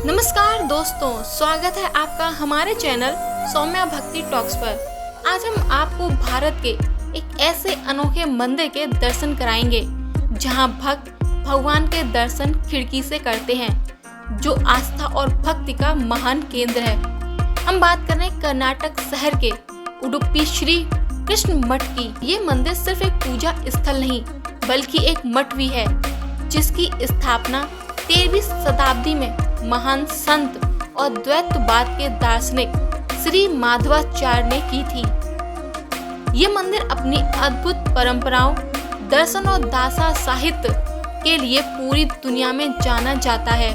नमस्कार दोस्तों, स्वागत है आपका हमारे चैनल सौम्या भक्ति टॉक्स पर। आज हम आपको भारत के एक ऐसे अनोखे मंदिर के दर्शन कराएंगे जहां भक्त भगवान के दर्शन खिड़की से करते हैं, जो आस्था और भक्ति का महान केंद्र है। हम बात कर रहे हैं कर्नाटक शहर के उडुपी श्री कृष्ण मठ की। ये मंदिर सिर्फ एक पूजा स्थल नहीं बल्कि एक मठ भी है, जिसकी स्थापना 13वीं शताब्दी में महान संत और द्वैतवाद के दार्शनिक श्री माधवाचार्य ने की थी। ये मंदिर अपनी अद्भुत परंपराओं, दर्शन और दासा साहित्य के लिए पूरी दुनिया में जाना जाता है।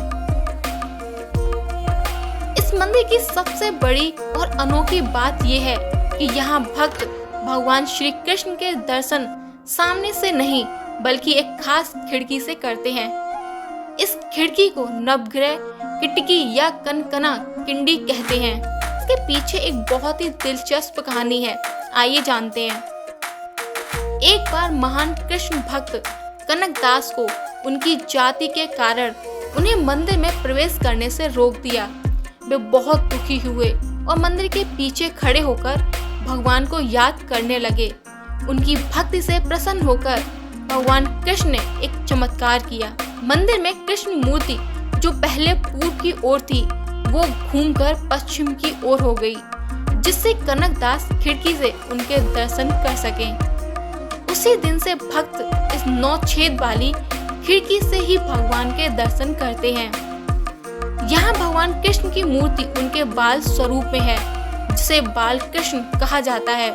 इस मंदिर की सबसे बड़ी और अनोखी बात यह है कि यहाँ भक्त भगवान श्री कृष्ण के दर्शन सामने से नहीं बल्कि एक खास खिड़की से करते हैं। इस खिड़की को नवग्रह किटकी या कनकना किंडी कहते हैं। इसके पीछे एक बहुत ही दिलचस्प कहानी है, आइए जानते हैं। एक बार महान कृष्ण भक्त कनकदास को उनकी जाति के कारण उन्हें मंदिर में प्रवेश करने से रोक दिया। वे बहुत दुखी हुए और मंदिर के पीछे खड़े होकर भगवान को याद करने लगे। उनकी भक्ति से प्रसन्न होकर भगवान कृष्ण ने एक चमत्कार किया। मंदिर में कृष्ण मूर्ति जो पहले पूर्व की ओर थी, वो घूमकर पश्चिम की ओर हो गई, जिससे कनकदास खिड़की से उनके दर्शन कर सकें। उसी दिन से भक्त इस 9 छेद वाली खिड़की से ही भगवान के दर्शन करते हैं। यहाँ भगवान कृष्ण की मूर्ति उनके बाल स्वरूप में है, जिसे बाल कृष्ण कहा जाता है।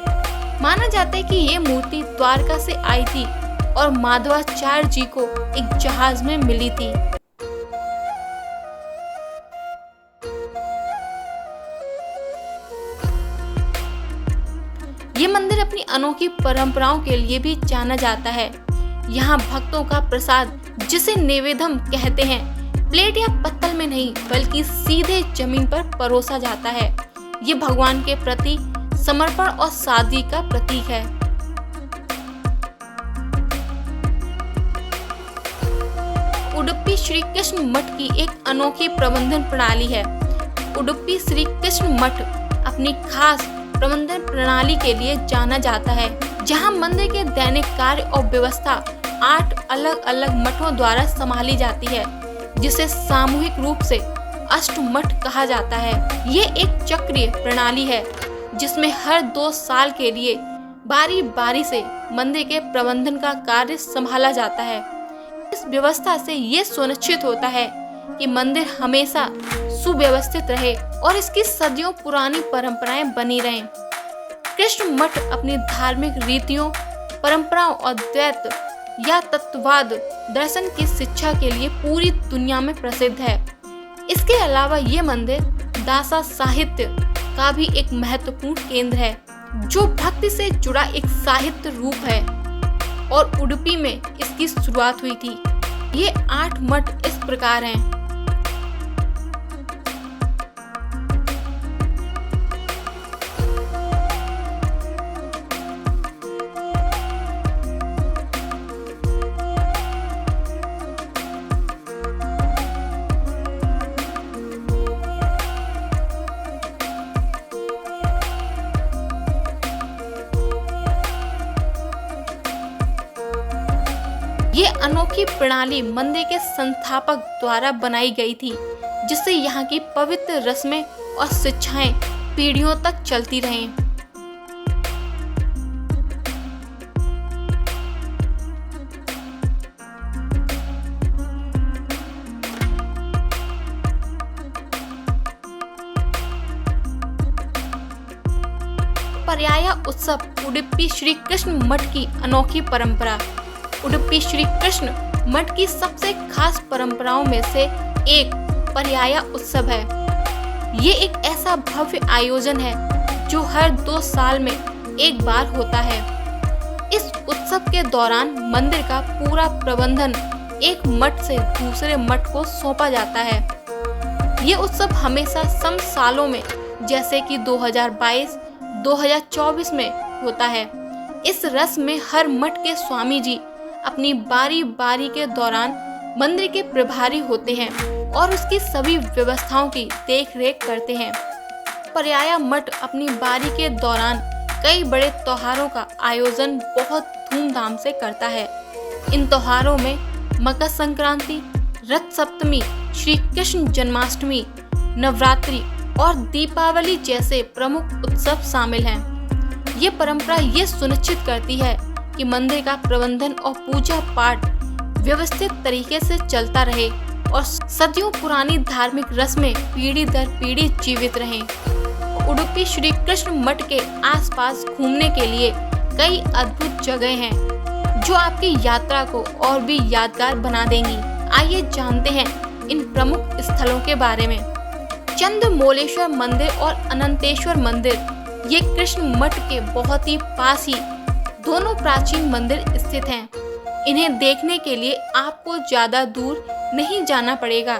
माना जाता है कि ये मूर्ति द्वारका से आई थी और माधवाचार्य जी को एक जहाज में मिली थी। ये मंदिर अपनी अनोखी परंपराओं के लिए भी जाना जाता है। यहाँ भक्तों का प्रसाद, जिसे नैवेद्यम कहते हैं, प्लेट या पत्तल में नहीं बल्कि सीधे जमीन पर परोसा जाता है। ये भगवान के प्रति समर्पण और सादगी का प्रतीक है। उडुपी श्री कृष्ण मठ की एक अनोखी प्रबंधन प्रणाली है। उडुपी श्री कृष्ण मठ अपनी खास प्रबंधन प्रणाली के लिए जाना जाता है, जहां मंदिर के दैनिक कार्य और व्यवस्था 8 अलग अलग मठों द्वारा संभाली जाती है, जिसे सामूहिक रूप से अष्टमठ कहा जाता है। ये एक चक्रीय प्रणाली है, जिसमें हर 2 साल के लिए बारी बारी से मंदिर के प्रबंधन का कार्य संभाला जाता है। इस व्यवस्था से ये सुनिश्चित होता है कि मंदिर हमेशा सुव्यवस्थित रहे और इसकी सदियों पुरानी परंपराएं बनी रहें। कृष्ण मठ अपनी धार्मिक रीतियों, परंपराओं और द्वैत या तत्ववाद दर्शन की शिक्षा के लिए पूरी दुनिया में प्रसिद्ध है। इसके अलावा ये मंदिर दासा साहित्य का भी एक महत्वपूर्ण केंद्र है, जो भक्ति से जुड़ा एक साहित्य रूप है और उडुपी में इसकी शुरुआत हुई थी। ये 8 मठ इस प्रकार हैं। ये अनोखी प्रणाली मंदिर के संस्थापक द्वारा बनाई गई थी, जिससे यहाँ की पवित्र रस्में और शिक्षाएं पीढ़ियों तक चलती रहें। पर्याय उत्सव उडुपी श्री कृष्ण मठ की अनोखी परंपरा। उडुपी श्री कृष्ण मठ की सबसे खास परंपराओं में से एक पर्याय उत्सव है। ये एक ऐसा भव्य आयोजन है जो हर 2 साल में एक बार होता है। इस उत्सव के दौरान मंदिर का पूरा प्रबंधन एक मठ से दूसरे मठ को सौंपा जाता है। ये उत्सव हमेशा सम सालों में, जैसे कि 2022, 2024 में होता है। इस रस्म में हर मठ के स्वामी जी अपनी बारी बारी के दौरान मंदिर के प्रभारी होते हैं और उसकी सभी व्यवस्थाओं की देख रेख करते हैं। पर्याया मठ अपनी बारी के दौरान कई बड़े त्योहारों का आयोजन बहुत धूमधाम से करता है। इन त्योहारों में मकर संक्रांति, रथ सप्तमी, श्री कृष्ण जन्माष्टमी, नवरात्रि और दीपावली जैसे प्रमुख उत्सव शामिल हैं। ये परंपरा ये सुनिश्चित करती है कि मंदिर का प्रबंधन और पूजा पाठ व्यवस्थित तरीके से चलता रहे और सदियों पुरानी धार्मिक रस्में पीढ़ी दर पीढ़ी जीवित रहें। उडुपी श्री कृष्ण मठ के आसपास घूमने के लिए कई अद्भुत जगह हैं जो आपकी यात्रा को और भी यादगार बना देंगी। आइए जानते हैं इन प्रमुख स्थलों के बारे में। चंद्रमौलेश्वर मंदिर और अनंतेश्वर मंदिर ये कृष्ण मठ के बहुत ही पास ही दोनों प्राचीन मंदिर स्थित हैं। इन्हें देखने के लिए आपको ज्यादा दूर नहीं जाना पड़ेगा।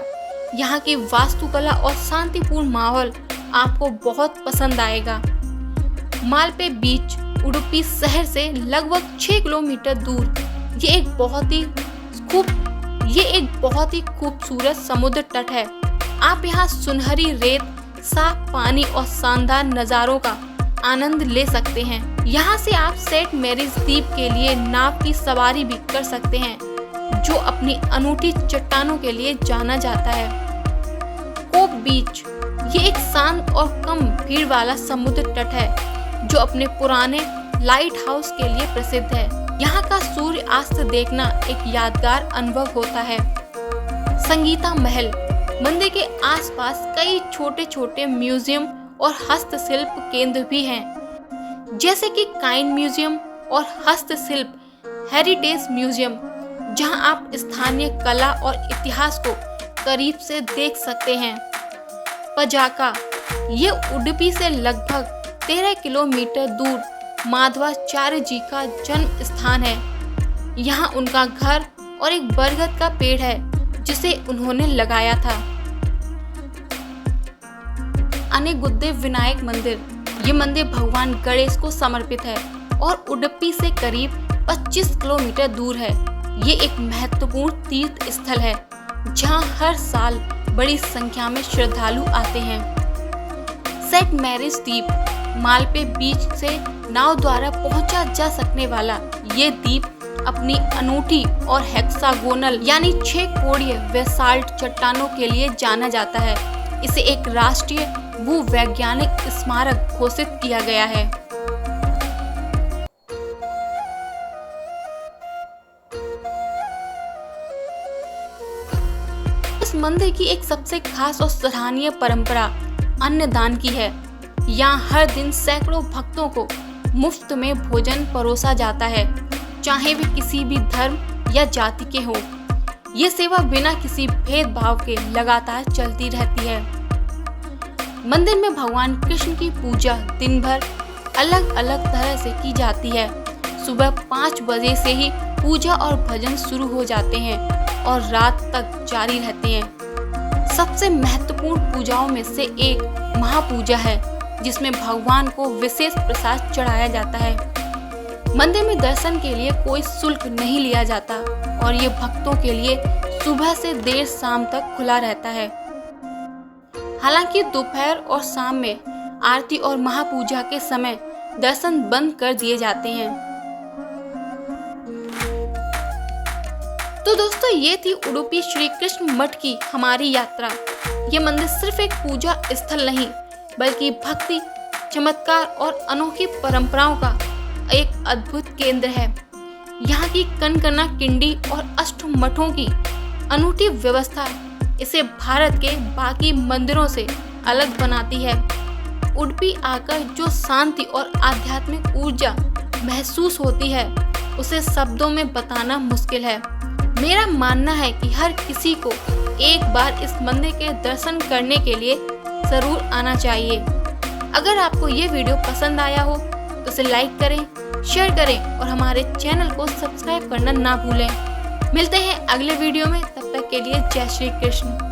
यहाँ की वास्तुकला और शांतिपूर्ण माहौल आपको बहुत पसंद आएगा। मालपे बीच उडुपी शहर से लगभग 6 किलोमीटर दूर ये एक बहुत ही खूबसूरत समुद्र तट है। आप यहाँ सुनहरी रेत, साफ पानी और शानदार नज़ारों का आनंद ले सकते हैं। यहाँ से आप सेंट मैरीज द्वीप के लिए नाव की सवारी भी कर सकते हैं जो अपनी अनूठी चट्टानों के लिए जाना जाता है। कोप बीच ये एक शांत और कम भीड़ वाला समुद्र तट है जो अपने पुराने लाइट हाउस के लिए प्रसिद्ध है। यहाँ का सूर्यास्त देखना एक यादगार अनुभव होता है। संगीता महल मंदिर के आसपास कई छोटे छोटे म्यूजियम और हस्तशिल्प केंद्र भी हैं, जैसे कि काइन म्यूजियम और हस्तशिल्प हेरिटेज म्यूजियम, जहां आप स्थानीय कला और इतिहास को करीब से देख सकते हैं। पजाका ये उडुपी से लगभग 13 किलोमीटर दूर माधवाचार्य जी का जन्म स्थान है। यहाँ उनका घर और एक बरगद का पेड़ है जिसे उन्होंने लगाया था। अनेगुद्दे विनायक मंदिर ये मंदिर भगवान गणेश को समर्पित है और उडुपी से करीब 25 किलोमीटर दूर है। ये एक महत्वपूर्ण तीर्थ स्थल है जहां हर साल बड़ी संख्या में श्रद्धालु आते हैं। सेंट मैरीज द्वीप मालपे बीच से नाव द्वारा पहुंचा जा सकने वाला ये द्वीप अपनी अनूठी और हेक्सागोनल यानी 6 कोणीय बेसाल्ट चट्टानों के लिए जाना जाता है। इसे एक राष्ट्रीय भूवैज्ञानिक स्मारक घोषित किया गया है। इस मंदिर की एक सबसे खास और सराहनीय परंपरा अन्नदान की है। यहाँ हर दिन सैकड़ों भक्तों को मुफ्त में भोजन परोसा जाता है, चाहे वे किसी भी धर्म या जाति के हों। ये सेवा बिना किसी भेदभाव के लगातार चलती रहती है। मंदिर में भगवान कृष्ण की पूजा दिन भर अलग अलग तरह से की जाती है। सुबह 5 बजे से ही पूजा और भजन शुरू हो जाते हैं और रात तक जारी रहते हैं। सबसे महत्वपूर्ण पूजाओं में से एक महापूजा है जिसमें भगवान को विशेष प्रसाद चढ़ाया जाता है। मंदिर में दर्शन के लिए कोई शुल्क नहीं लिया जाता और ये भक्तों के लिए सुबह से देर शाम तक खुला रहता है। हालांकि दोपहर और शाम में आरती और महापूजा के समय दर्शन बंद कर दिए जाते हैं। तो दोस्तों ये थी उडुपी श्री कृष्ण मठ की हमारी यात्रा। ये मंदिर सिर्फ एक पूजा स्थल नहीं बल्कि भक्ति, चमत्कार और अनोखी परंपराओं का एक अद्भुत केंद्र है। यहाँ की कनकना किंडी और अष्ट मठों की अनूठी व्यवस्था इसे भारत के बाकी मंदिरों से अलग बनाती है। उडुपी आकर जो शांति और आध्यात्मिक ऊर्जा महसूस होती है उसे शब्दों में बताना मुश्किल है। मेरा मानना है कि हर किसी को एक बार इस मंदिर के दर्शन करने के लिए जरूर आना चाहिए। अगर आपको ये वीडियो पसंद आया हो तो इसे लाइक करें, शेयर करें और हमारे चैनल को सब्सक्राइब करना ना भूलें। मिलते हैं अगले वीडियो में, तब तक के लिए जय श्री कृष्ण।